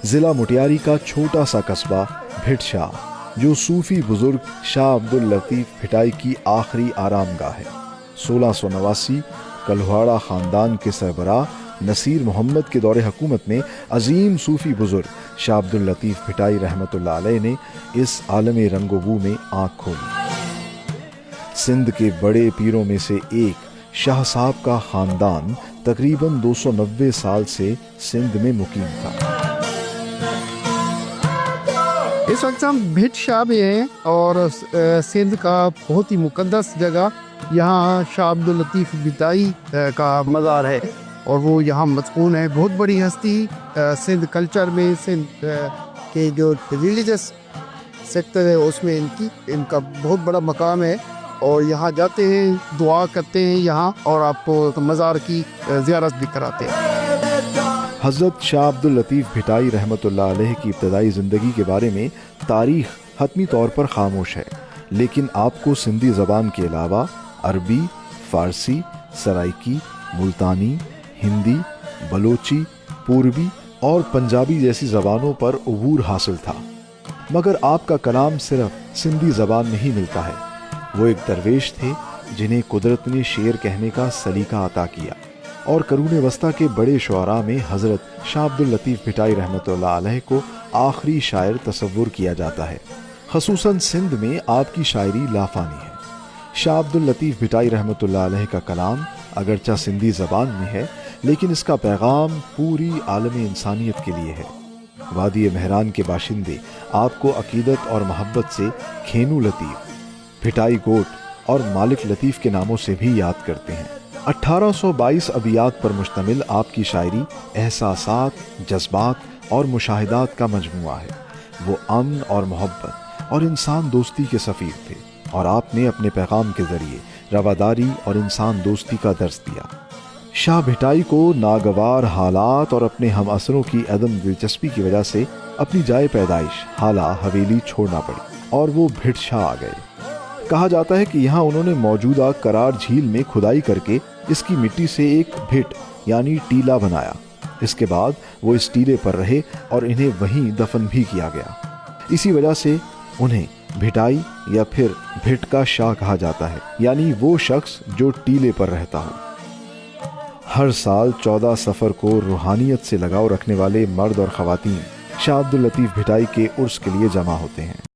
ضلع مٹیاری کا چھوٹا سا قصبہ بھٹ شاہ، جو صوفی بزرگ شاہ عبداللطیف بھٹائی کی آخری آرام گاہ ہے۔ 1689 کلہواڑا خاندان کے سربراہ نصیر محمد کے دور حکومت میں عظیم صوفی بزرگ شاہ عبداللطیف بھٹائی رحمۃ اللہ علیہ نے اس عالم رنگ و بو میں آنکھ کھولی۔ سندھ کے بڑے پیروں میں سے ایک شاہ صاحب کا خاندان تقریباً 290 سال سے سندھ میں مقیم تھا۔ اس وقت ہم بھٹ شاہ میں ہیں اور سندھ کا بہت ہی مقدس جگہ، یہاں شاہ عبداللطیف بھٹائی کا مزار ہے اور وہ یہاں مدفون ہے۔ بہت بڑی ہستی سندھ کلچر میں، سندھ کے جو ریلیجس سیکٹر ہے اس میں ان کا بہت بڑا مقام ہے، اور یہاں جاتے ہیں، دعا کرتے ہیں یہاں، اور آپ کو مزار کی زیارت بھی کراتے ہیں۔ حضرت شاہ عبداللطیف بھٹائی رحمۃ اللہ علیہ کی ابتدائی زندگی کے بارے میں تاریخ حتمی طور پر خاموش ہے، لیکن آپ کو سندھی زبان کے علاوہ عربی، فارسی، سرائکی، ملتانی، ہندی، بلوچی، پوربی اور پنجابی جیسی زبانوں پر عبور حاصل تھا، مگر آپ کا کلام صرف سندھی زبان میں ہی ملتا ہے۔ وہ ایک درویش تھے جنہیں قدرت نے شعر کہنے کا سلیقہ عطا کیا، اور قرون وسطیٰ کے بڑے شعراء میں حضرت شاہ عبداللطیف بھٹائی رحمۃ اللہ علیہ کو آخری شاعر تصور کیا جاتا ہے۔ خصوصاً سندھ میں آپ کی شاعری لافانی ہے۔ شاہ عبداللطیف بھٹائی رحمۃ اللہ علیہ کا کلام اگرچہ سندھی زبان میں ہے، لیکن اس کا پیغام پوری عالم انسانیت کے لیے ہے۔ وادی مہران کے باشندے آپ کو عقیدت اور محبت سے کھینو لطیف، بھٹائی گوٹ اور مالک لطیف کے ناموں سے بھی یاد کرتے ہیں۔ 1822 ابیات پر مشتمل آپ کی شاعری احساسات، جذبات اور مشاہدات کا مجموعہ ہے۔ وہ امن اور محبت اور انسان دوستی کے سفیر تھے، اور آپ نے اپنے پیغام کے ذریعے رواداری اور انسان دوستی کا درس دیا۔ شاہ بھٹائی کو ناگوار حالات اور اپنے ہم عصروں کی عدم دلچسپی کی وجہ سے اپنی جائے پیدائش حالہ حویلی چھوڑنا پڑی، اور وہ بھٹ شاہ آ گئے۔ کہا جاتا ہے کہ یہاں انہوں نے موجودہ کرار جھیل میں کھدائی کر کے اس کی مٹی سے ایک بھٹ یعنی ٹیلا بنایا۔ اس کے بعد وہ اس ٹیلے پر رہے اور انہیں وہیں دفن بھی کیا گیا۔ اسی وجہ سے انہیں بھٹائی یا پھر بھٹ کا شاہ کہا جاتا ہے، یعنی وہ شخص جو ٹیلے پر رہتا ہو۔ ہر سال 14 صفر کو روحانیت سے لگاؤ رکھنے والے مرد اور خواتین شاہ عبداللطیف بھٹائی کے عرس کے لیے جمع ہوتے ہیں۔